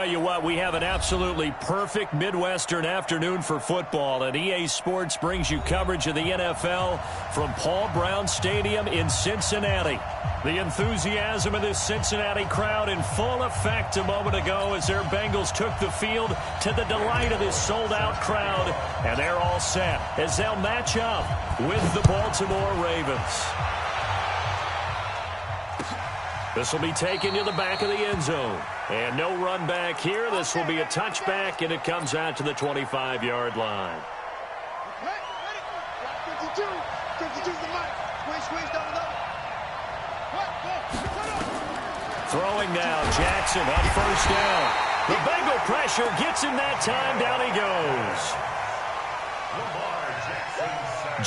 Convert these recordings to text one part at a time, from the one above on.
Tell you what, we have an absolutely perfect Midwestern afternoon for football, and EA Sports brings you coverage of the NFL from Paul Brown Stadium in Cincinnati. The enthusiasm of this Cincinnati crowd in full effect a moment ago as their Bengals took the field to the delight of this sold-out crowd, and they're all set as they'll match up with the Baltimore Ravens. This will be taken to the back of the end zone. And no run back here. This will be a touchback, and it comes out to the 25-yard line. 52. 52's the mic. Squeeze down the middle. Throwing now, Jackson on first down. The Bengal pressure gets him that time. Down he goes.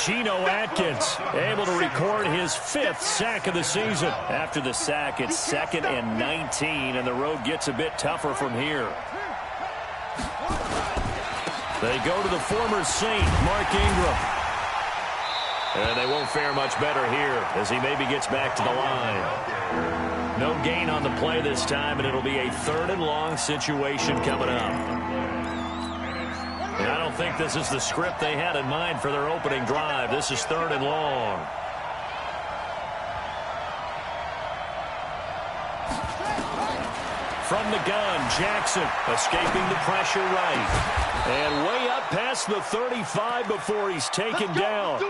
Geno Atkins able to record his 5th sack of the season. After the sack, it's 2nd and 19, and the road gets a bit tougher from here. They go to the former Saint, Mark Ingram. And they won't fare much better here as he maybe gets back to the line. No gain on the play this time, and it'll be a 3rd and long situation coming up. And I don't think this is the script they had in mind for their opening drive. This is 3rd and long. From the gun, Jackson escaping the pressure right. And way up past the 35 before he's taken down.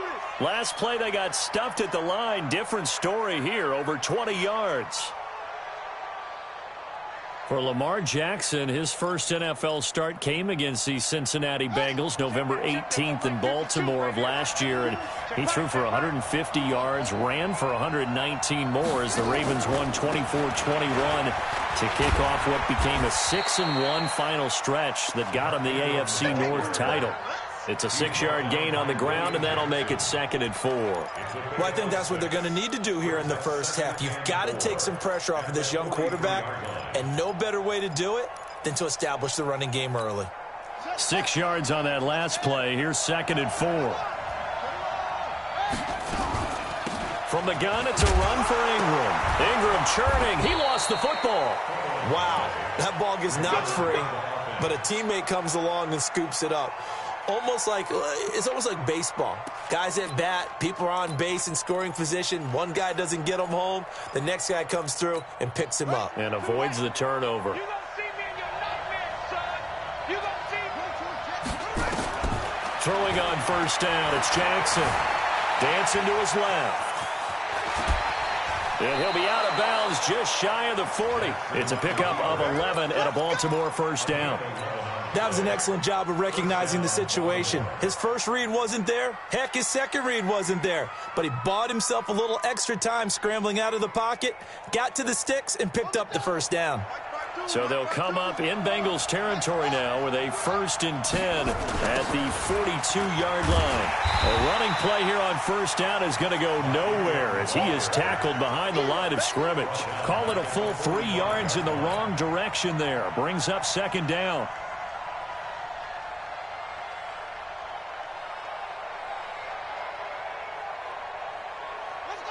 Last play they got stuffed at the line. Different story here, over 20 yards. For Lamar Jackson, his first NFL start came against the Cincinnati Bengals November 18th in Baltimore of last year. And he threw for 150 yards, ran for 119 more as the Ravens won 24-21 to kick off what became a 6-1 final stretch that got him the AFC North title. It's a 6-yard gain on the ground, and that'll make it 2nd and 4. Well, I think that's what they're going to need to do here in the first half. You've got to take some pressure off of this young quarterback, and no better way to do it than to establish the running game early. 6 yards on that last play. Here's 2nd and 4. From the gun, it's a run for Ingram. Ingram churning. He lost the football. Wow, that ball gets knocked free, but a teammate comes along and scoops it up. It's almost like baseball. Guys at bat, people are on base in scoring position. One guy doesn't get him home. The next guy comes through and picks him up. And avoids the turnover. Throwing on first down, it's Jackson. Dancing to his left. And he'll be out of bounds just shy of the 40. It's a pickup of 11 and a Baltimore first down. That was an excellent job of recognizing the situation. His first read wasn't there. Heck, his second read wasn't there. But he bought himself a little extra time scrambling out of the pocket, got to the sticks, and picked up the first down. So they'll come up in Bengals territory now with a 1st and 10 at the 42-yard line. A running play here on first down is going to go nowhere as he is tackled behind the line of scrimmage. Call it a full 3 yards in the wrong direction there. Brings up 2nd down.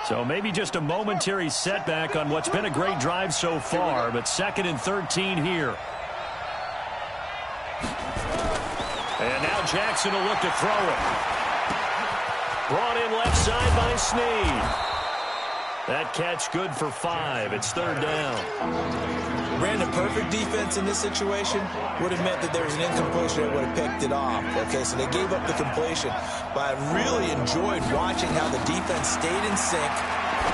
So maybe just a momentary setback on what's been a great drive so far, but 2nd and 13 here. And now Jackson will look to throw it. Brought in left side by Snead. That catch good for 5. It's 3rd down. Ran a perfect defense in this situation. Would have meant that there was an incompletion that would have picked it off. Okay, so they gave up the completion. But I really enjoyed watching how the defense stayed in sync,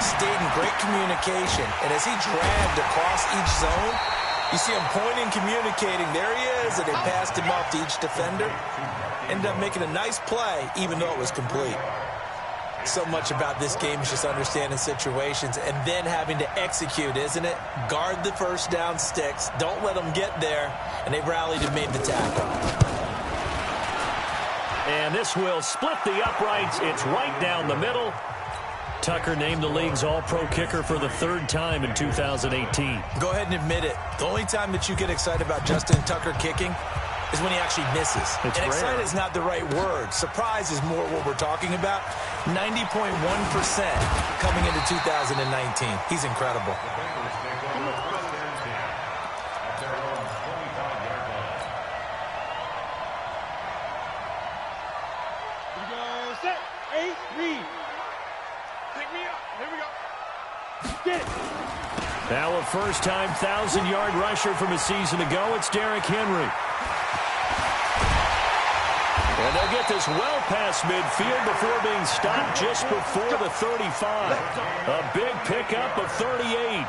stayed in great communication. And as he dragged across each zone, you see him pointing, communicating. There he is, and they passed him off to each defender. Ended up making a nice play, even though it was complete. So much about this game is just understanding situations and then having to execute, isn't it? Guard the first down sticks. Don't let them get there. And they rallied and made the tackle. And this will split the uprights. It's right down the middle. Tucker named the league's all-pro kicker for the 3rd time in 2018. Go ahead and admit it. The only time that you get excited about Justin Tucker kicking is when he actually misses. And excited is not the right word. Surprise is more what we're talking about. 90.1% coming into 2019. He's incredible. Now a first-time 1,000-yard rusher from a season ago, it's Derrick Henry. And they'll get this well past midfield before being stopped just before the 35. A big pickup of 38.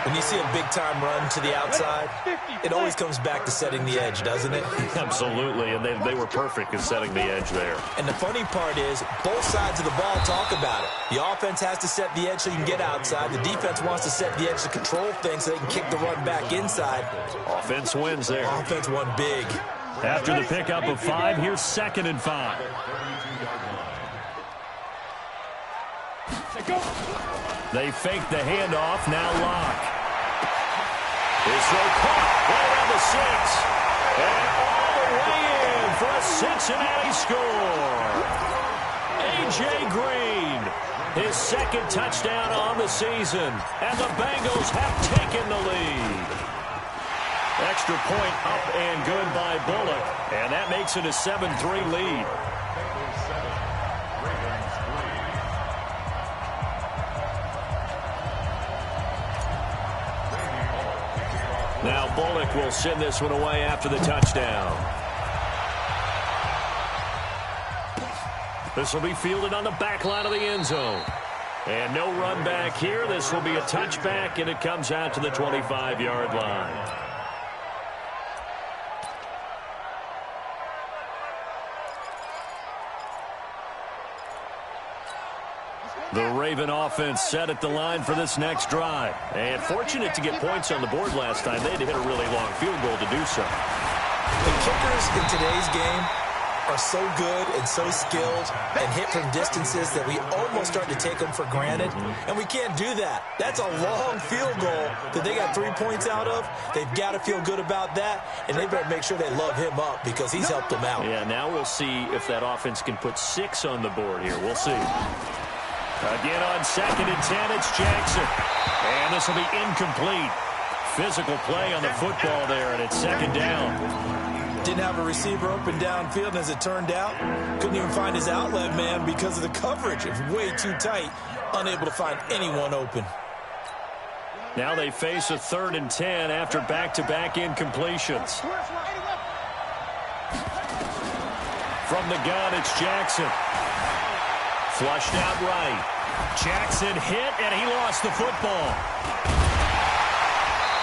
When you see a big-time run to the outside, it always comes back to setting the edge, doesn't it? Absolutely, and they were perfect in setting the edge there. And the funny part is, both sides of the ball talk about it. The offense has to set the edge so you can get outside. The defense wants to set the edge to control things so they can kick the run back inside. Offense wins there. Offense won big. After the pickup of 5, here's 2nd and 5. They fake the handoff, now lock. His throw caught right around the 6. And all the way in for a Cincinnati score. A.J. Green, his 2nd touchdown on the season. And the Bengals have taken the lead. Extra point up and good by Bullock. And that makes it a 7-3 lead. Now Bullock will send this one away after the touchdown. This will be fielded on the back line of the end zone. And no run back here. This will be a touchback, and it comes out to the 25-yard line. The Raven offense set at the line for this next drive. And fortunate to get points on the board last time. They had to hit a really long field goal to do so. The kickers in today's game are so good and so skilled and hit from distances that we almost start to take them for granted. And we can't do that. That's a long field goal that they got 3 points out of. They've got to feel good about that, and they better make sure they love him up because he's helped them out. Yeah, now we'll see if that offense can put 6 on the board here. We'll see. Again on 2nd and 10, it's Jackson. And this will be incomplete. Physical play on the football there, and it's 2nd down. Didn't have a receiver open downfield, and as it turned out, couldn't even find his outlet man because of the coverage. It was way too tight, unable to find anyone open. Now they face a 3rd and 10 after back-to-back incompletions. From the gun, it's Jackson. Flushed out right. Jackson hit, and he lost the football.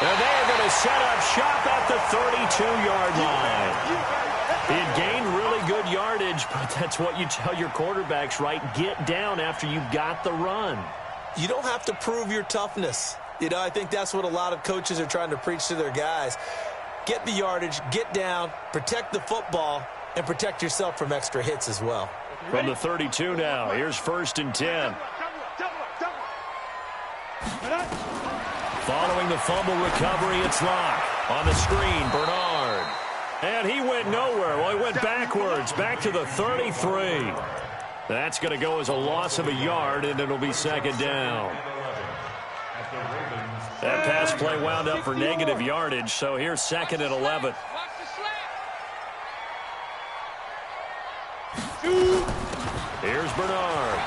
And they're going to set up shop at the 32-yard line. He had gained really good yardage, but that's what you tell your quarterbacks, right? Get down after you got the run. You don't have to prove your toughness. You know, I think that's what a lot of coaches are trying to preach to their guys. Get the yardage, get down, protect the football, and protect yourself from extra hits as well. From the 32 now, here's 1st and 10. Following the fumble recovery, it's Locke. On the screen, Bernard. And he went nowhere. Well, he went backwards, back to the 33. That's going to go as a loss of a yard, and it'll be 2nd down. That pass play wound up for negative yardage, so here's 2nd and 11. Here's Bernard.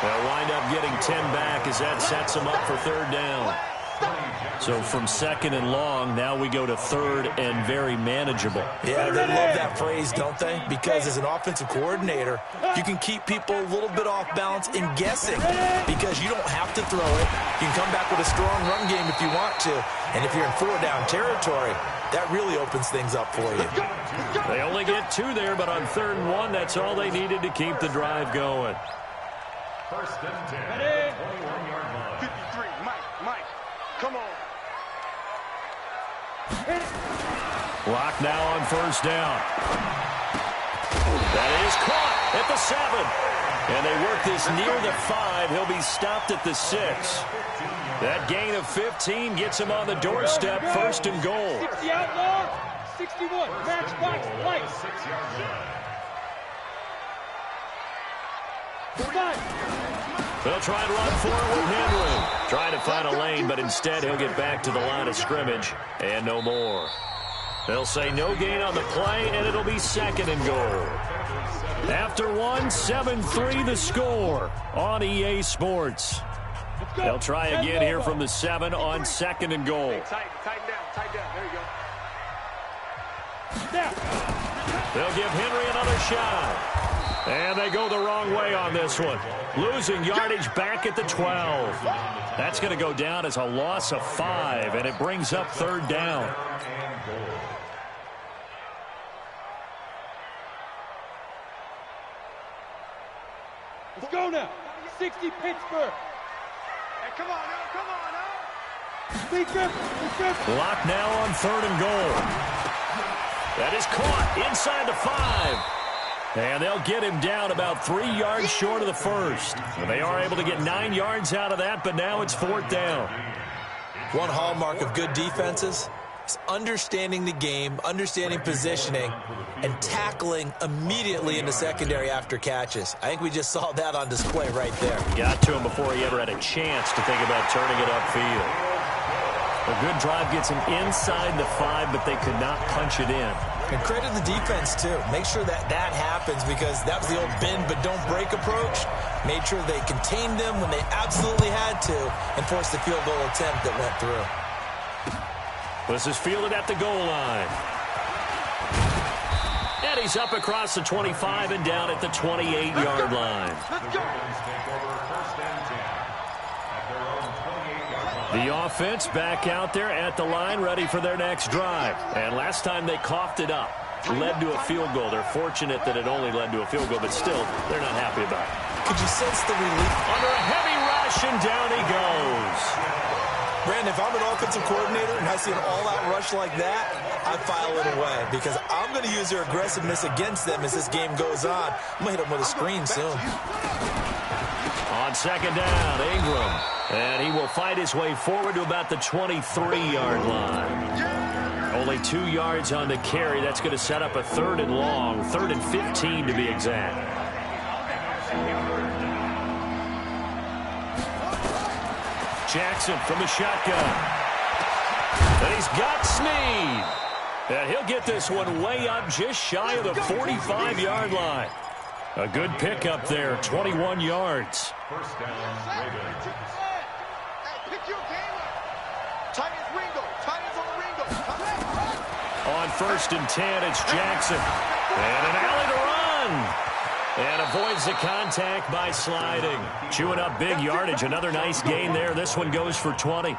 They'll wind up getting 10 back as that sets them up for 3rd down. So from 2nd and long, now we go to 3rd and very manageable. Yeah, they love that phrase, don't they? Because as an offensive coordinator, you can keep people a little bit off balance and guessing because you don't have to throw it. You can come back with a strong run game if you want to. And if you're in 4-down territory, that really opens things up for you. They only get 2 there, but on 3rd and 1, that's all they needed to keep the drive going. 1st and 10. 21-yard line. 53. Mike, come on. Lock now on 1st down. That is caught at the 7. And they work this near the 5. He'll be stopped at the 6. That gain of 15 gets him on the doorstep, 1st and goal. 60 outlaw, 61, matchbox, light. 6-yard line. They'll try and run for it with Henry. Trying to find a lane, but instead he'll get back to the line of scrimmage and no more. They'll say no gain on the play, and it'll be 2nd and goal. After 1, 7-3 the score on EA Sports. They'll try again here from the 7 on 2nd and goal. Tighten down. There you go. They'll give Henry another shot. And they go the wrong way on this one. Losing yardage back at the 12. That's going to go down as a loss of 5, and it brings up 3rd down. Let's go now. 60 Pittsburgh. Hey, come on now. Speak up. Block now on 3rd and goal. That is caught inside the 5. And they'll get him down about 3 yards short of the 1st. And they are able to get 9 yards out of that, but now it's 4th down. One hallmark of good defenses is understanding the game, understanding positioning, and tackling immediately in the secondary after catches. I think we just saw that on display right there. Got to him before he ever had a chance to think about turning it upfield. A good drive gets him inside the 5, but they could not punch it in. And credit the defense, too. Make sure that happens, because that was the old bend but don't break approach. Made sure they contained them when they absolutely had to and forced the field goal attempt that went through. This is fielded at the goal line. And he's up across the 25 and down at the 28-yard line. The offense back out there at the line, ready for their next drive. And last time they coughed it up, led to a field goal. They're fortunate that it only led to a field goal, but still, they're not happy about it. Could you sense the relief? Under a heavy rush, and down he goes. Brandon, if I'm an offensive coordinator and I see an all-out rush like that, I file it away, because I'm going to use their aggressiveness against them as this game goes on. I'm going to hit them with a screen soon. On 2nd down, Ingram. And he will fight his way forward to about the 23-yard line. Only 2 yards on the carry. That's going to set up a 3rd and long, 3rd and 15 to be exact. Jackson from the shotgun. And he's got Snead. And he'll get this one way up just shy of the 45-yard line. A good pickup there, 21 yards. First down, Ravens. On 1st and 10, it's Jackson. And an alley to run. And avoids the contact by sliding. Chewing up big yardage. Another nice gain there. This one goes for 20.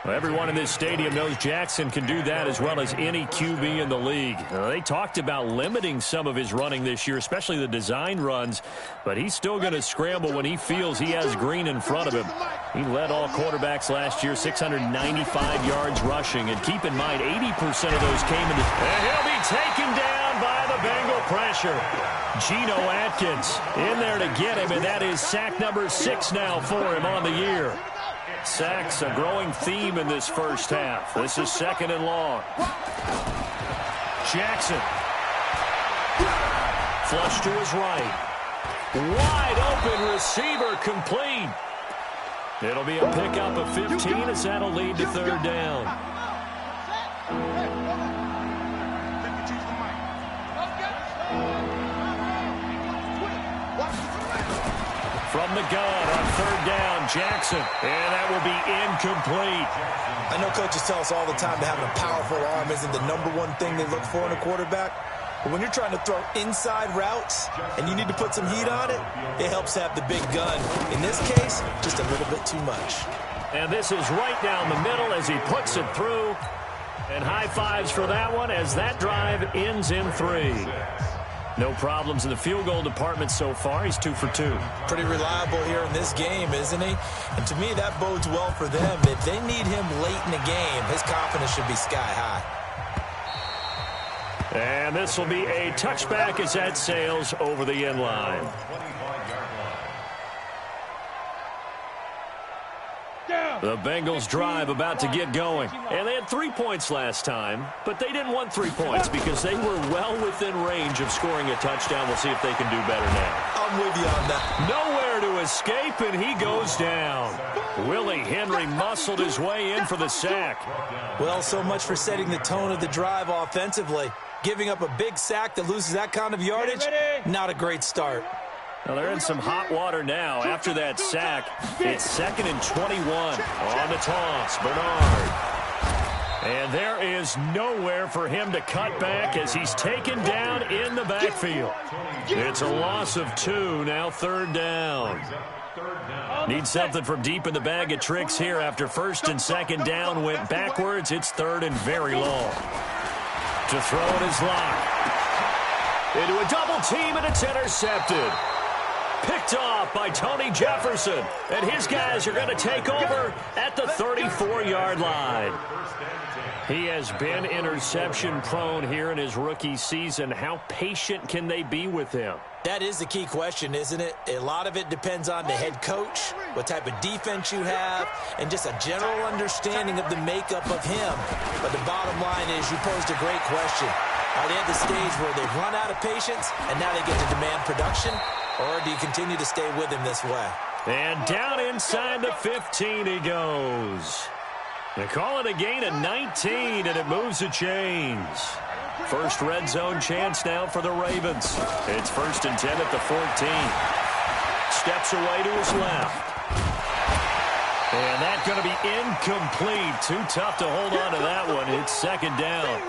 Well, everyone in this stadium knows Jackson can do that as well as any QB in the league. They talked about limiting some of his running this year, especially the design runs, but he's still going to scramble when he feels he has green in front of him. He led all quarterbacks last year, 695 yards rushing, and keep in mind, 80% of those came in the... And he'll be taken down by the Bengal pressure. Geno Atkins in there to get him, and that is sack number 6 now for him on the year. Sacks, a growing theme in this first half. This is 2nd and long. Jackson. Flush to his right. Wide open receiver, complete. It'll be a pickup of 15 as that'll lead to 3rd down. From the gun on 3rd down, Jackson. And that will be incomplete. I know coaches tell us all the time that having a powerful arm isn't the #1 thing they look for in a quarterback. But when you're trying to throw inside routes and you need to put some heat on it, it helps have the big gun. In this case, just a little bit too much. And this is right down the middle as he puts it through. And high fives for that one as that drive ends in 3. No problems in the field goal department so far. He's 2 for 2. Pretty reliable here in this game, isn't he? And to me, that bodes well for them. If they need him late in the game, his confidence should be sky high. And this will be a touchback as that sails over the end line. The Bengals drive about to get going. And they had 3 points last time, but they didn't want 3 points because they were well within range of scoring a touchdown. We'll see if they can do better now. I'm with you on that. Nowhere to escape, and he goes down. Willie Henry muscled his way in for the sack. Well, so much for setting the tone of the drive offensively. Giving up a big sack that loses that kind of yardage, not a great start. Well, they're in some hot water now. After that sack, it's 2nd and 21 on the toss. Bernard. And there is nowhere for him to cut back as he's taken down in the backfield. It's a loss of 2, now 3rd down. Need something from deep in the bag of tricks here after 1st and 2nd down went backwards. It's 3rd and very long. To throw it is Locke. Into a double team, and it's intercepted. Picked off by Tony Jefferson. And his guys are going to take over at the 34-yard line. He has been interception-prone here in his rookie season. How patient can they be with him? That is the key question, isn't it? A lot of it depends on the head coach, what type of defense you have, and just a general understanding of the makeup of him. But the bottom line is you posed a great question. Are they at the stage where they've run out of patience and now they get to demand production? Or do you continue to stay with him this way? And down inside the 15 he goes. They call it a gain of 19, and it moves the chains. First red zone chance now for the Ravens. It's 1st and 10 at the 14. Steps away to his left. And that's going to be incomplete. Too tough to hold on to that one. It's 2nd down.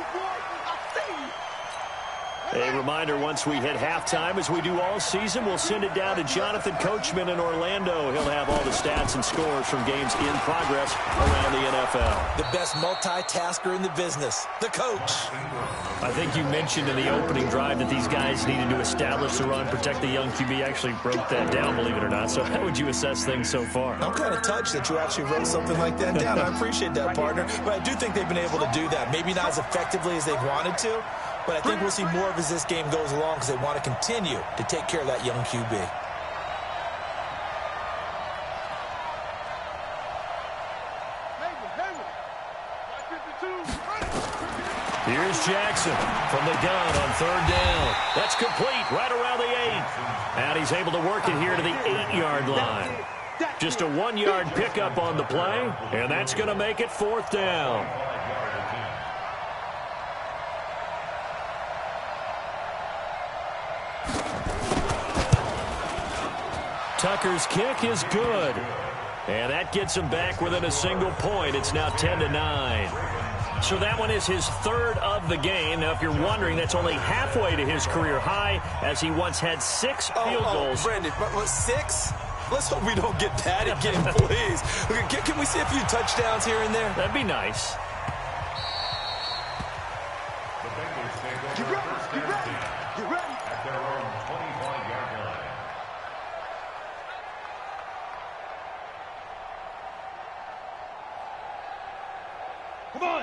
A reminder, once we hit halftime, as we do all season, we'll send it down to Jonathan Coachman in Orlando. He'll have all the stats and scores from games in progress around the NFL. The best multitasker in the business, the coach. I think you mentioned in the opening drive that these guys needed to establish the run, protect the young QB. Actually wrote that down, believe it or not. So how would you assess things so far? I'm kind of touched that you actually wrote something like that down. I appreciate that, partner. But I do think they've been able to do that. Maybe not as effectively as they've wanted to. But I think we'll see more of as this game goes along because they want to continue to take care of that young QB. Here's Jackson from the gun on 3rd down. That's complete right around the 8. And he's able to work it here to the 8-yard line. Just a 1-yard pickup on the play, and that's going to make it 4th down. Tucker's kick is good. And that gets him back within a single point. It's now 10-9. So that one is his 3rd of the game. Now, if you're wondering, that's only halfway to his career high, as he once had 6 field goals. Brandon, what, 6? Let's hope we don't get that again, please. Can we see a few touchdowns here and there? That'd be nice. Get ready. At their own 25-yard line.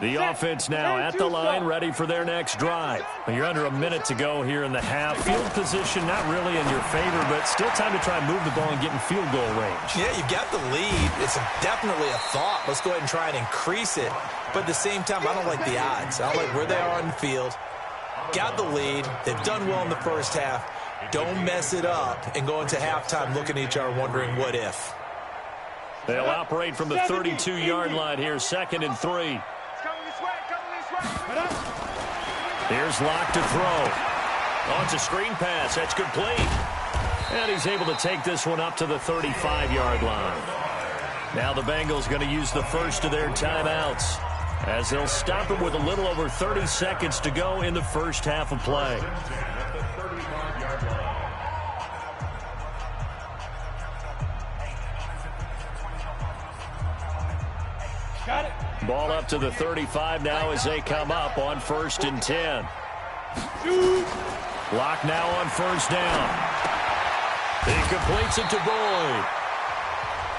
The offense now at the line, ready for their next drive. You're under a minute to go here in the half. Field position not really in your favor, but still time to try and move the ball and get in field goal range. Yeah, you've got the lead. It's definitely a thought. Let's go ahead and try and increase it. But at the same time, I don't like the odds. I don't like where they are on the field. Got the lead. They've done well in the first half. Don't mess it up and go into halftime looking at each other wondering what if. They'll operate from the 32-yard line here, 2nd and 3. Here's Locke to throw. Oh, it's a screen pass. That's complete. And he's able to take this one up to the 35-yard line. Now the Bengals going to use the first of their timeouts, as they'll stop it with a little over 30 seconds to go in the first half of play. Got it. Ball up to the 35 now as they come up on 1st and 10. Locke now on 1st down. He completes it to Boyd.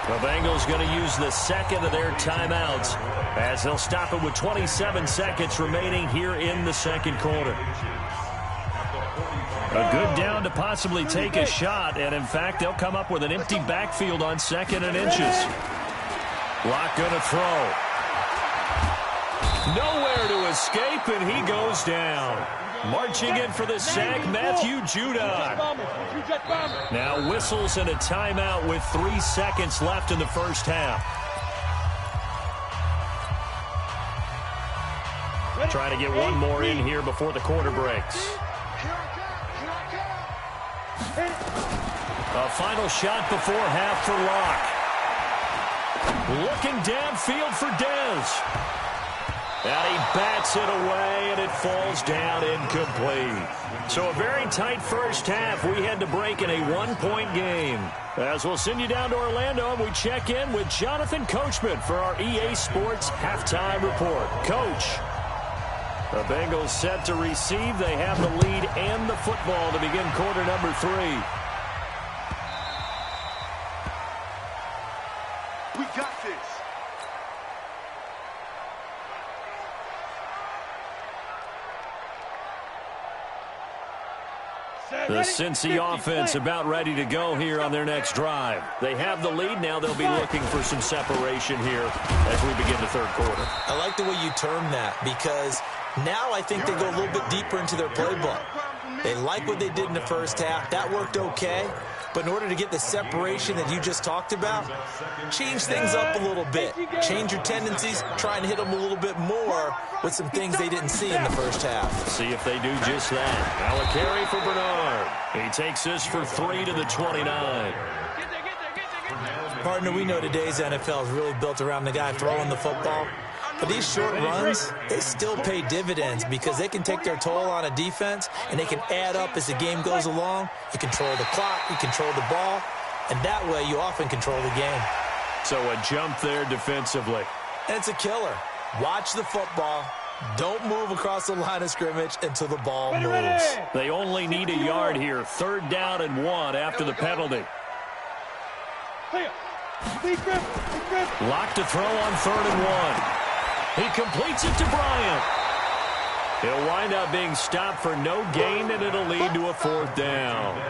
The Bengals going to use the 2nd of their timeouts, as they'll stop it with 27 seconds remaining here in the 2nd quarter. A good down to possibly take a shot, and in fact, they'll come up with an empty backfield on 2nd and inches. Locke going to throw. Nowhere to escape, and he goes down. Marching in for the sack, Matthew Judon. Now whistles and a timeout with 3 seconds left in the first half. Trying to get one more in here before the quarter breaks. A final shot before half for Locke. Looking downfield for Dez. And he bats it away, and it falls down incomplete. So a very tight first half. We had to break in a one-point game. As we'll send you down to Orlando, and we check in with Jonathan Coachman for our EA Sports Halftime Report. Coach, the Bengals set to receive. They have the lead and the football to begin quarter number 3. We got this. The Cincy offense about ready to go here on their next drive. They have the lead. Now they'll be looking for some separation here as we begin the third quarter. I like the way you term that, because now I think they go a little bit deeper into their playbook. They like what they did in the first half. That worked okay. But in order to get the separation that you just talked about, change things up a little bit. Change your tendencies, try and hit them a little bit more with some things they didn't see in the first half. See if they do just that. Now a carry for Bernard. He takes this for 3 to the 29. Partner, we know today's NFL is really built around the guy throwing the football. But these short runs, they still pay dividends because they can take their toll on a defense, and they can add up as the game goes along. You control the clock, you control the ball, and that way you often control the game. So a jump there defensively. And it's a killer. Watch the football. Don't move across the line of scrimmage until the ball moves. They only need a yard here. 3rd down and 1 after the penalty. Locked to throw on 3rd and 1. He completes it to Bryant. He'll wind up being stopped for no gain, and it'll lead to a 4th down.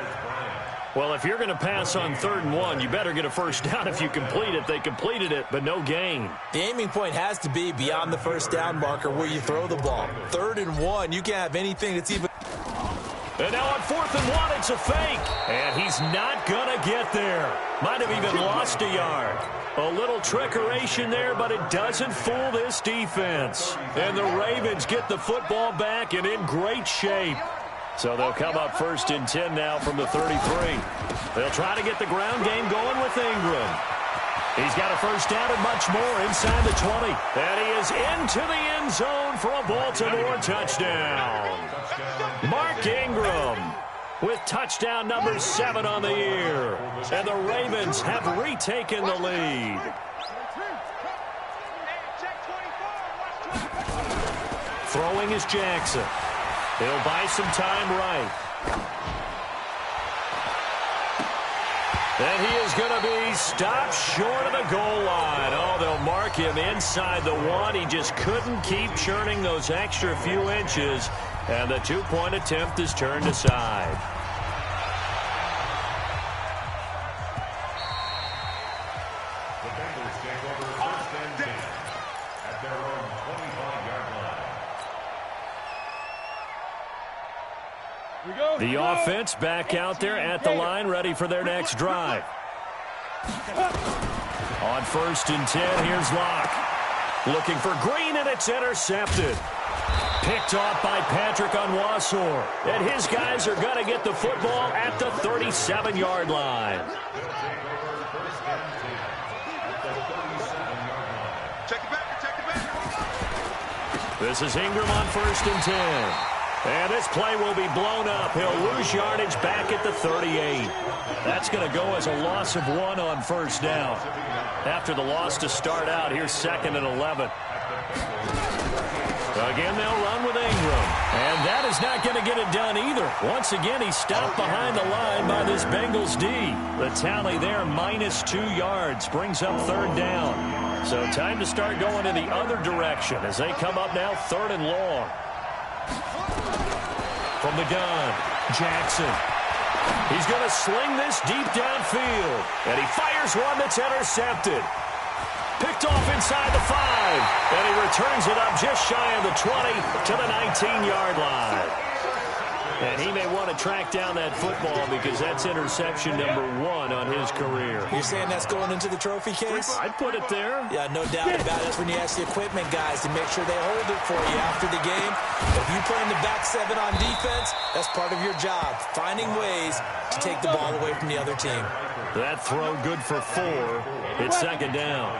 Well, if you're going to pass on 3rd and 1, you better get a first down if you complete it. They completed it, but no gain. The aiming point has to be beyond the first down marker where you throw the ball. 3rd and 1, you can't have anything that's even... And now on 4th and 1, it's a fake. And he's not going to get there. Might have even lost a yard. A little trickeration there, but it doesn't fool this defense. And the Ravens get the football back and in great shape. So they'll come up 1st and 10 now from the 33. They'll try to get the ground game going with Ingram. He's got a first down and much more inside the 20. And he is into the end zone for a Baltimore touchdown. Mark Ingram with touchdown number 7 on the year. And the Ravens have retaken the lead. Throwing is Jackson. He'll buy some time right. And he is going to be stopped short of the goal line. Oh, they'll mark him inside the 1. He just couldn't keep churning those extra few inches. And the 2-point attempt is turned aside. The Bengals take over 1st and 10 at their own 25-yard line. The offense back out there at the line, ready for their next drive. On 1st and 10, here's Locke. Looking for Green, and it's intercepted. Picked off by Patrick Onwuasor. And his guys are going to get the football at the 37-yard line. This is Ingram on 1st and 10. And this play will be blown up. He'll lose yardage back at the 38. That's going to go as a loss of 1 on 1st down. After the loss to start out, here's 2nd and 11. Again, they'll run with Ingram. And that is not going to get it done either. Once again, he's stopped behind the line by this Bengals D. The tally there, -2 yards, brings up 3rd down. So time to start going in the other direction as they come up now 3rd and long. From the gun, Jackson. He's going to sling this deep downfield. And he fires one that's intercepted. Picked off inside the 5. And he returns it up just shy of the 20 to the 19-yard line. And he may want to track down that football because that's interception number 1 on his career. You're saying that's going into the trophy case? I'd put it there. Yeah, no doubt about it. That's when you ask the equipment guys to make sure they hold it for you after the game. If you play in the back 7 on defense, that's part of your job, finding ways to take the ball away from the other team. That throw good for 4. It's second down.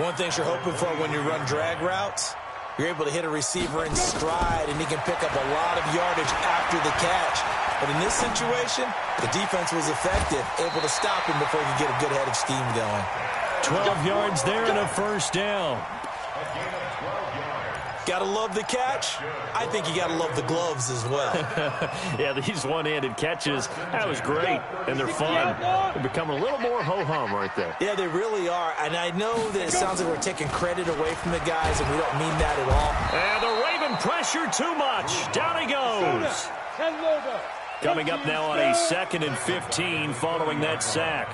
One thing you're hoping for when you run drag routes, you're able to hit a receiver in stride, and he can pick up a lot of yardage after the catch. But in this situation, the defense was effective, able to stop him before he could get a good head of steam going. 12 yards there and a first down. Gotta love the catch. I think you gotta love the gloves as well. Yeah, these one-handed catches, that was great, and they're fun. They're becoming a little more ho-hum right there. Yeah, they really are, and I know that it sounds like we're taking credit away from the guys, and we don't mean that at all. And the Raven pressure too much. Down he goes. Coming up now on a 2nd and 15 following that sack.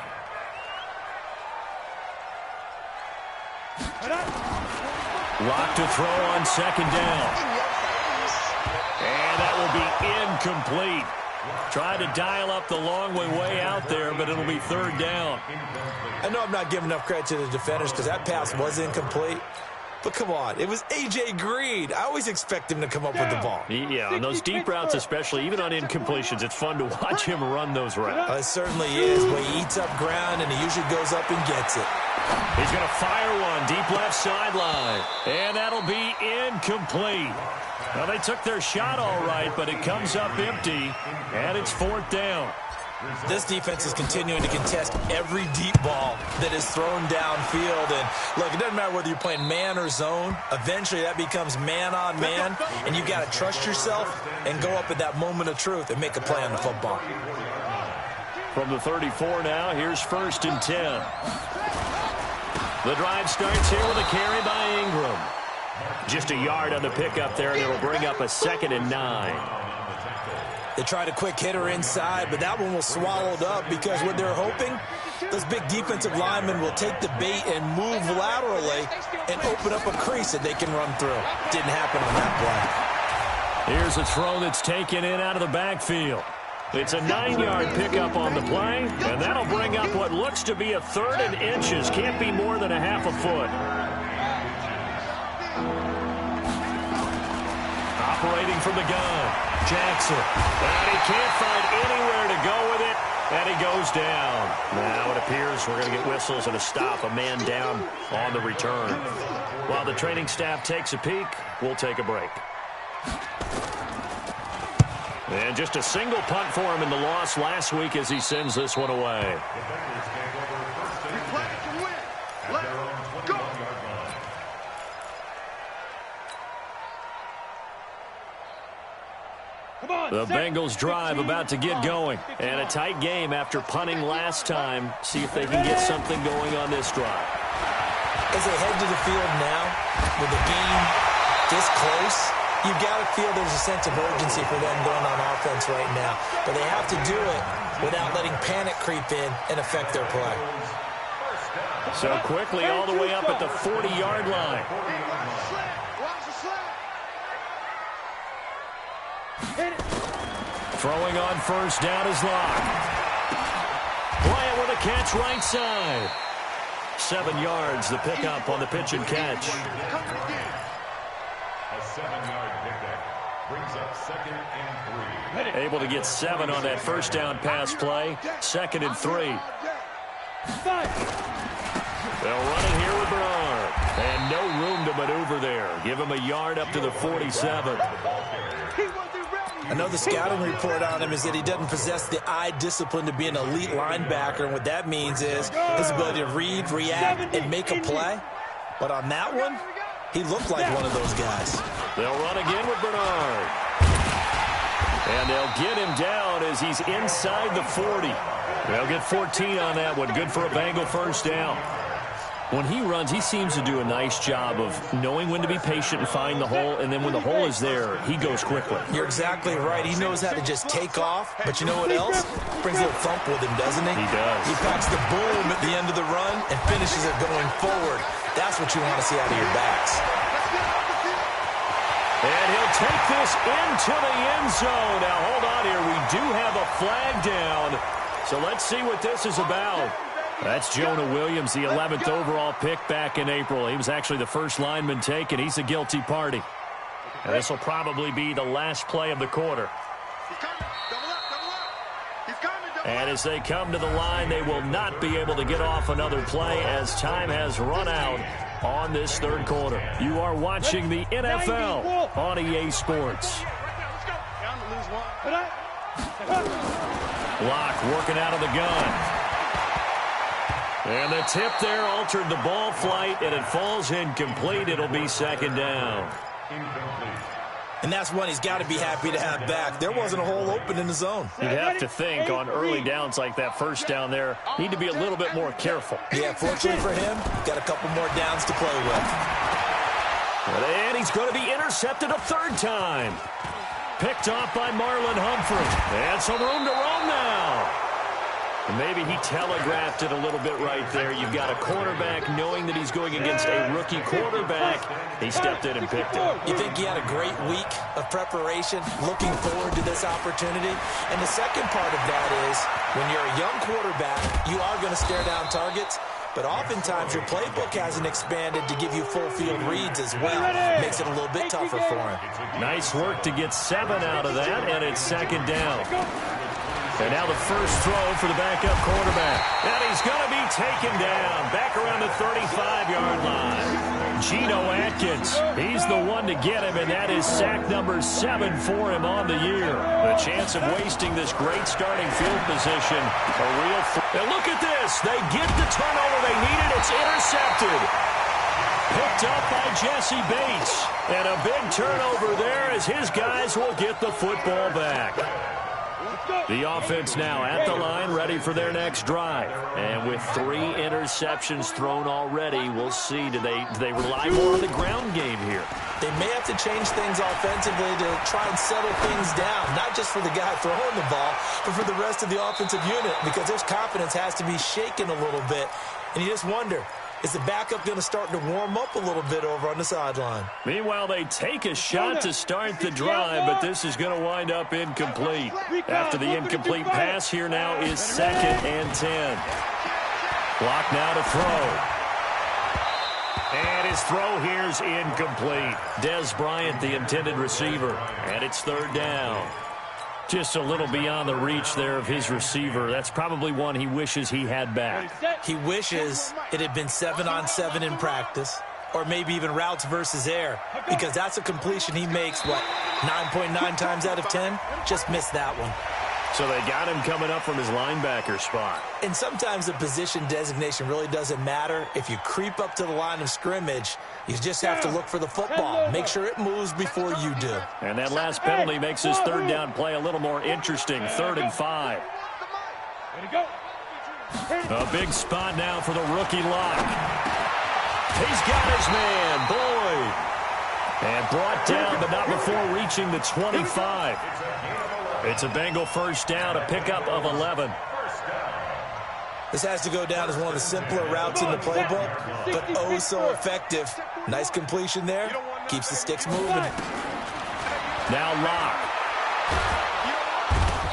Lock to throw on second down. And that will be incomplete. Tried to dial up the long way out there, but it'll be 3rd down. I know I'm not giving enough credit to the defenders because that pass was incomplete. But come on, it was A.J. Green. I always expect him to come up with the ball. Yeah, on those deep routes especially, even on incompletions, it's fun to watch him run those routes. It certainly is, but he eats up ground, and he usually goes up and gets it. He's going to fire one deep left sideline, and that'll be incomplete. Well, they took their shot all right, but it comes up empty, and it's 4th down. This defense is continuing to contest every deep ball that is thrown downfield. And, look, it doesn't matter whether you're playing man or zone. Eventually, that becomes man-on-man, and you've got to trust yourself and go up at that moment of truth and make a play on the football. From the 34 now, here's 1st and 10. The drive starts here with a carry by Ingram. Just a yard on the pickup there, and it'll bring up a 2nd and 9. They tried a quick hitter inside, but that one was swallowed up because what they're hoping, those big defensive linemen will take the bait and move laterally and open up a crease that they can run through. Didn't happen on that play. Here's a throw that's taken in out of the backfield. It's a 9-yard pickup on the play, and that'll bring up what looks to be a 3rd and inches. Can't be more than a half a foot. Operating from the gun, Jackson. And he can't find anywhere to go with it, and he goes down. Now it appears we're going to get whistles and a stop, a man down on the return. While the training staff takes a peek, we'll take a break. And just a single punt for him in the loss last week as he sends this one away. The Bengals drive about to get going. And a tight game after punting last time. See if they can get something going on this drive. As they head to the field now, with the game this close, you've got to feel there's a sense of urgency for them going on offense right now. But they have to do it without letting panic creep in and affect their play. So quickly all the way up at the 40-yard line. Throwing on 1st down is Locke. Bryant with a catch right side. 7 yards, the pickup on the pitch and catch. A 7-yard pickup brings up 2nd and 3. Able to get 7 on that 1st down pass play. 2nd and 3. They'll run it here with Bernard. And no room to maneuver there. Give him a yard up to the 47. I know the scouting report on him is that he doesn't possess the eye discipline to be an elite linebacker, and what that means is his ability to read, react, and make a play. But on that one, he looked like one of those guys. They'll run again with Bernard. And they'll get him down as he's inside the 40. They'll get 14 on that one. Good for a Bengal 1st down. When he runs, he seems to do a nice job of knowing when to be patient and find the hole, and then when the hole is there, he goes quickly. You're exactly right. He knows how to just take off, but you know what else? Brings a little thump with him, doesn't he? He does. He packs the boom at the end of the run and finishes it going forward. That's what you want to see out of your backs. And he'll take this into the end zone. Now, hold on here. We do have a flag down. So let's see what this is about. That's Jonah Williams, the 11th overall pick back in April. He was actually the first lineman taken. He's a guilty party. And this will probably be the last play of the quarter. And as they come to the line, they will not be able to get off another play as time has run out on this third quarter. You are watching the NFL on EA Sports. Locke working out of the gun. And the tip there altered the ball flight, and it falls incomplete. It'll be second down. And that's one he's got to be happy to have back. There wasn't a hole open in the zone. You'd have to think on early downs like that first down there, need to be a little bit more careful. Yeah, fortunately for him, got a couple more downs to play with. And he's going to be intercepted a third time. Picked off by Marlon Humphrey. And some room to roam now. And maybe he telegraphed it a little bit right there. You've got a quarterback knowing that he's going against a rookie quarterback. He stepped in and picked it. You think he had a great week of preparation, looking forward to this opportunity? And the second part of that is, when you're a young quarterback, you are going to stare down targets. But oftentimes your playbook hasn't expanded to give you full field reads as well. Makes it a little bit tougher for him. Nice work to get 7 out of that, and it's second down. And now the first throw for the backup quarterback. And he's going to be taken down back around the 35-yard line. Geno Atkins, he's the one to get him, and that is sack number 7 for him on the year. The chance of wasting this great starting field position, a real and look at this. They get the turnover they needed. It's intercepted. Picked up by Jesse Bates. And a big turnover there as his guys will get the football back. The offense now at the line, ready for their next drive. And with 3 interceptions thrown already, we'll see. Do they rely more on the ground game here? They may have to change things offensively to try and settle things down, not just for the guy throwing the ball, but for the rest of the offensive unit, because their confidence has to be shaken a little bit. And you just wonder, is the backup going to start to warm up a little bit over on the sideline? Meanwhile, they take a shot to start the drive, but this is going to wind up incomplete. After the incomplete pass, here now is 2nd and 10. Clock now to throw. And his throw here's incomplete. Dez Bryant, the intended receiver. And it's 3rd down. Just a little beyond the reach there of his receiver. That's probably one he wishes he had back. He wishes it had been 7-on-7 in practice, or maybe even routes versus air, because that's a completion he makes, 9.9 times out of 10? Just missed that one. So they got him coming up from his linebacker spot. And sometimes the position designation really doesn't matter. If you creep up to the line of scrimmage, you just have to look for the football. Make sure it moves before you do. And that last penalty makes his 3rd down play a little more interesting. 3rd and 5. A big spot now for the rookie Locke. He's got his man, Boyd. And brought down, but not before reaching the 25. It's a Bengal first down, a pickup of 11. This has to go down as one of the simpler routes in the playbook, but oh so effective. Nice completion there. Keeps the sticks moving. Now Locke.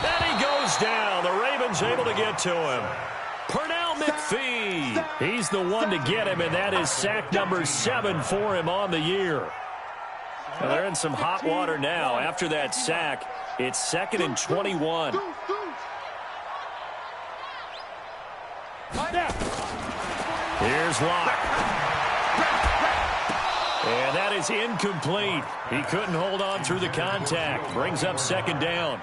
And he goes down. The Ravens able to get to him. Pernell McPhee. He's the one to get him, and that is sack number 7 for him on the year. Well, they're in some hot water now. After that sack, it's 2nd and 21. Here's Locke. And that is incomplete. He couldn't hold on through the contact. Brings up 2nd down.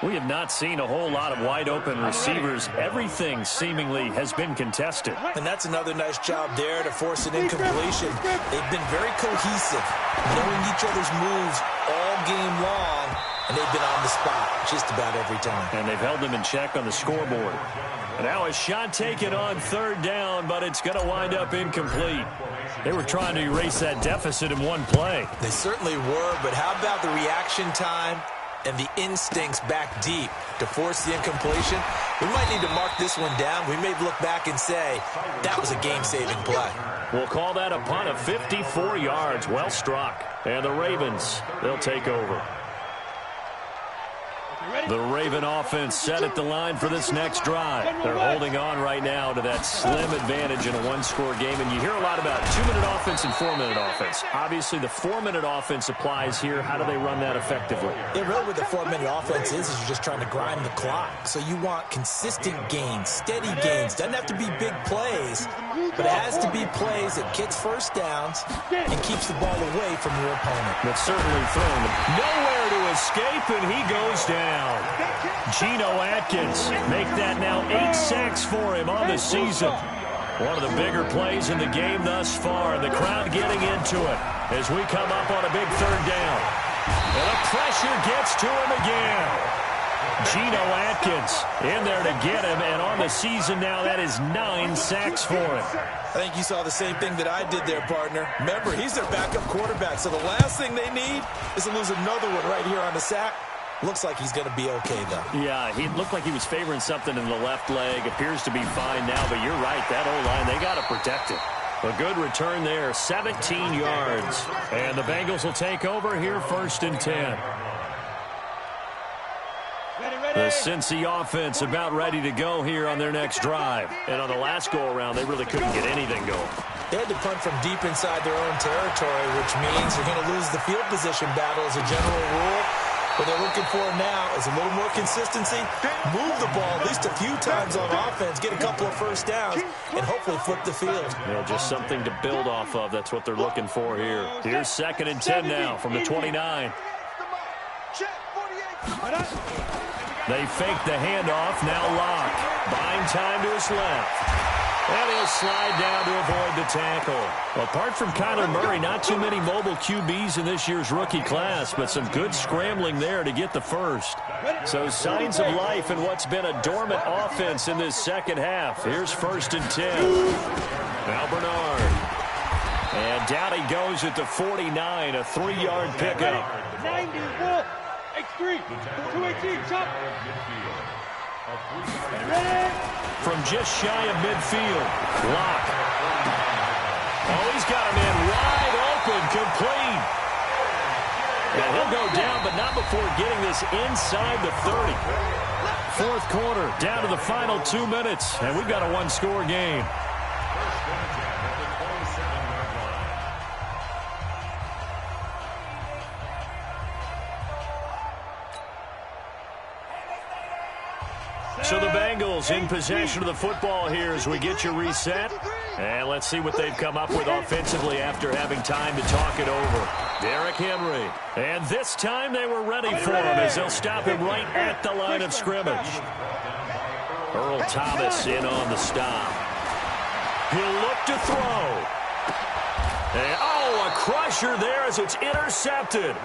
We have not seen a whole lot of wide-open receivers. Everything seemingly has been contested. And that's another nice job there to force an incompletion. They've been very cohesive, knowing each other's moves all game long, and they've been on the spot just about every time. And they've held them in check on the scoreboard. And now a shot taken on 3rd down, but it's going to wind up incomplete. They were trying to erase that deficit in one play. They certainly were, but how about the reaction time and the instincts back deep to force the incompletion? We might need to mark this one down. We may look back and say, that was a game-saving play. We'll call that a punt of 54 yards. Well struck. And the Ravens, they'll take over. The Raven offense set at the line for this next drive. They're holding on right now to that slim advantage in a one-score game. And you hear a lot about 2-minute offense and 4-minute offense. Obviously, the 4-minute offense applies here. How do they run that effectively? Yeah, really what the 4-minute offense is you're just trying to grind the clock. So you want consistent gains, steady gains. Doesn't have to be big plays, but it has to be plays that gets first downs and keeps the ball away from your opponent. That's certainly thrown. Nowhere to escape, and he goes down. Geno Atkins make that now 8 sacks for him on the season. One of the bigger plays in the game thus far, and the crowd getting into it as we come up on a big third down. And the pressure gets to him again. Geno Atkins in there to get him, and on the season now, that is 9 sacks for him. I think you saw the same thing that I did there, partner. Remember, he's their backup quarterback, so the last thing they need is to lose another one right here on the sack. Looks like he's going to be okay, though. Yeah, he looked like he was favoring something in the left leg. Appears to be fine now, but you're right. That O-line, they got to protect it. A good return there, 17 yards. And the Bengals will take over here, 1st and 10. The Cincy offense about ready to go here on their next drive. And on the last go-around, they really couldn't get anything going. They had to punt from deep inside their own territory, which means you're going to lose the field position battle as a general rule. What they're looking for now is a little more consistency, move the ball at least a few times on offense, get a couple of first downs, and hopefully flip the field. Yeah, just something to build off of. That's what they're looking for here. Here's 2nd and 10 now from the 29. They fake the handoff, now Locke. Buying time to his left. And he'll slide down to avoid the tackle. Apart from Kyler Murray, not too many mobile QBs in this year's rookie class, but some good scrambling there to get the first. So signs of life in what's been a dormant offense in this second half. Here's 1st and 10. Now Bernard. And down he goes at the 49, a 3-yard pickup. 91, X3, 218, chop. From just shy of midfield, Locke. Oh, he's got him in wide open, complete. And he'll go down, but not before getting this inside the 30. 4th quarter, down to the final 2 minutes, and we've got a one-score game. So the Bengals in possession of the football here as we get you reset. And let's see what they've come up with offensively after having time to talk it over. Derrick Henry. And this time they were ready for him as they'll stop him right at the line of scrimmage. Earl Thomas in on the stop. He'll look to throw. And, oh, a crusher there as it's intercepted.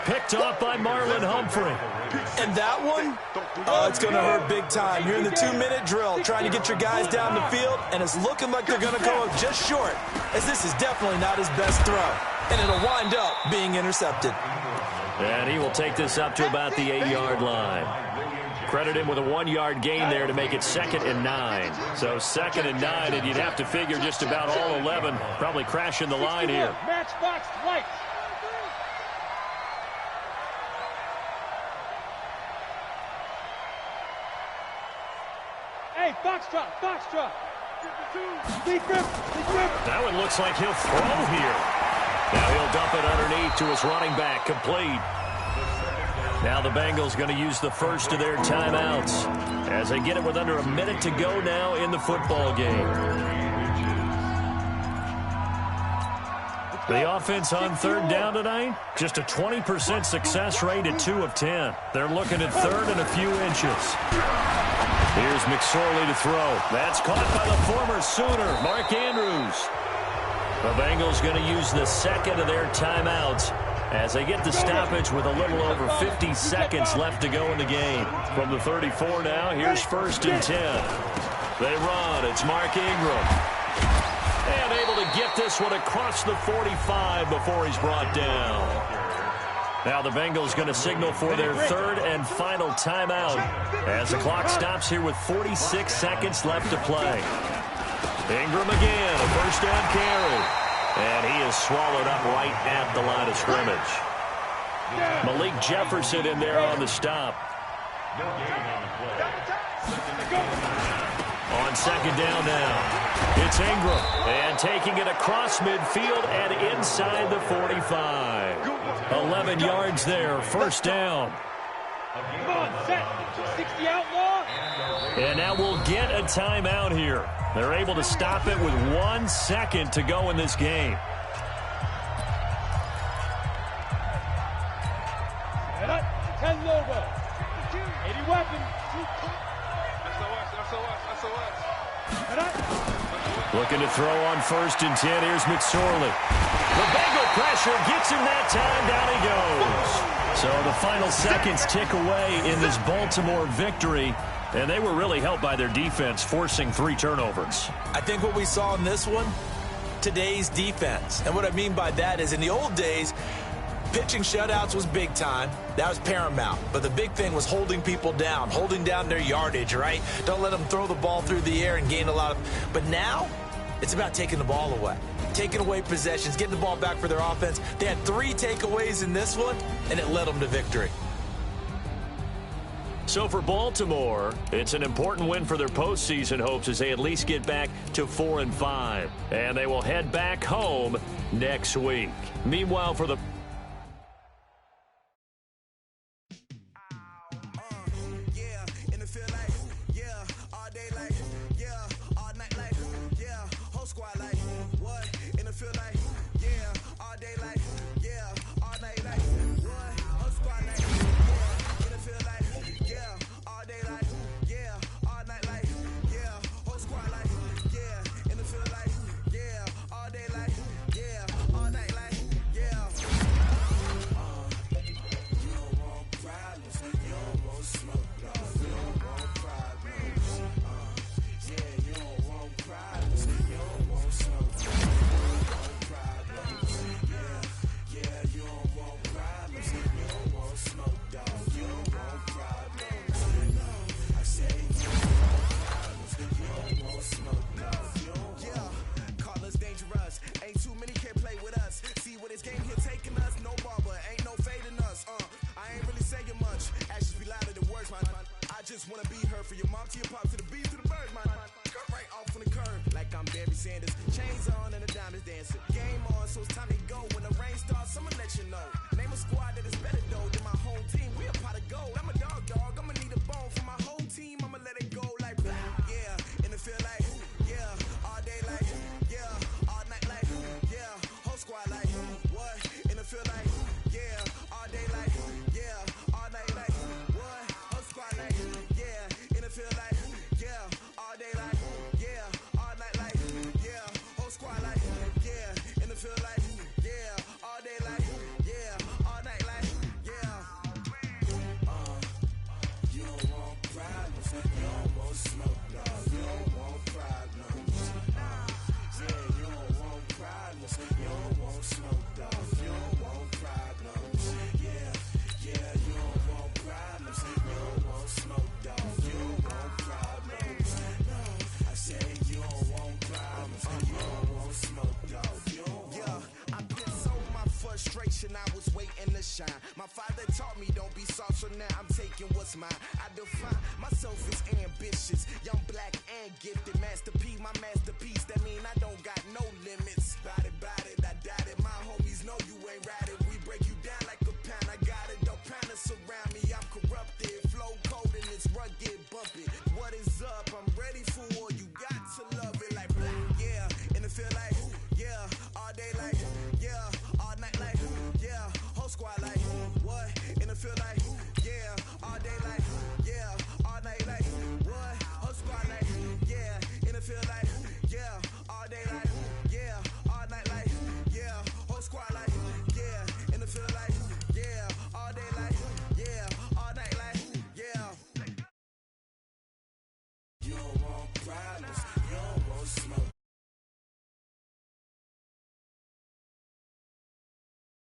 Picked off by Marlon Humphrey. And that one, it's going to hurt big time. You're in the 2-minute drill trying to get your guys down the field, and it's looking like they're going to go up just short, as this is definitely not his best throw. And it'll wind up being intercepted. And he will take this up to about the 8-yard line. Credit him with a 1-yard gain there to make it 2nd and 9. So 2nd and 9, and you'd have to figure just about all 11 probably crashing the line here. Matchbox light. Hey, foxtrot, foxtrot. That one looks like he'll throw here. Now he'll dump it underneath to his running back, complete. Now the Bengals going to use the first of their timeouts as they get it with under a minute to go now in the football game. The offense on 3rd down tonight, just a 20% success rate at 2 of 10. They're looking at 3rd and a few inches. Here's McSorley to throw. That's caught by the former Sooner, Mark Andrews. The Bengals going to use the 2nd of their timeouts as they get the stoppage with a little over 50 seconds left to go in the game. From the 34 now, here's 1st and 10. They run. It's Mark Ingram. And able to get this one across the 45 before he's brought down. Now the Bengals going to signal for their third and final timeout as the clock stops here with 46 seconds left to play. Ingram again, a first down carry. And he is swallowed up right at the line of scrimmage. Malik Jefferson in there on the stop. On second down now, it's Ingram. And taking it across midfield and inside the 45. 11 yards there, first down. Come on, set. 60 outlaw. And now we'll get a timeout here. They're able to stop it with 1 second to go in this game. Set up. 10 logo. 80 weapons. Set up. Looking to throw on first and 10. Here's McSorley. The Bengal pressure gets him that time. Down he goes. So the final seconds tick away in this Baltimore victory. And they were really helped by their defense, forcing 3 turnovers. I think what we saw in this one, today's defense. And what I mean by that is in the old days, pitching shutouts was big time. That was paramount. But the big thing was holding people down, holding down their yardage, right? Don't let them throw the ball through the air and gain a lot of... But now, it's about taking the ball away. Taking away possessions, getting the ball back for their offense. They had 3 takeaways in this one, and it led them to victory. So for Baltimore, it's an important win for their postseason hopes as they at least get back to 4-5. And they will head back home next week. Meanwhile, for the... I was waiting to shine. My father taught me don't be soft, so now I'm taking what's mine. I define myself as ambitious, young, black, and gifted. Master P, my masterpiece. That mean I don't got no limits. Bout it, I doubt it. My homies know you ain't ride it. We break you down like a pound. I got it, don't pound us around me. I'm corrupted, flow cold and it's rugged, bump it. What is up? I'm ready for war. You got to love it like black, yeah. And it feel like, yeah, all day like, yeah, all night like, yeah, whole squad like, what? And it feel like, yeah, all day like, yeah, all night like, what? Whole squad like, yeah, and it feel like, yeah, all day like, yeah, all night like, yeah, whole squad like, yeah, and it feel like, yeah, all day like, yeah, all night like, yeah. You don't want problems, you don't want smoke.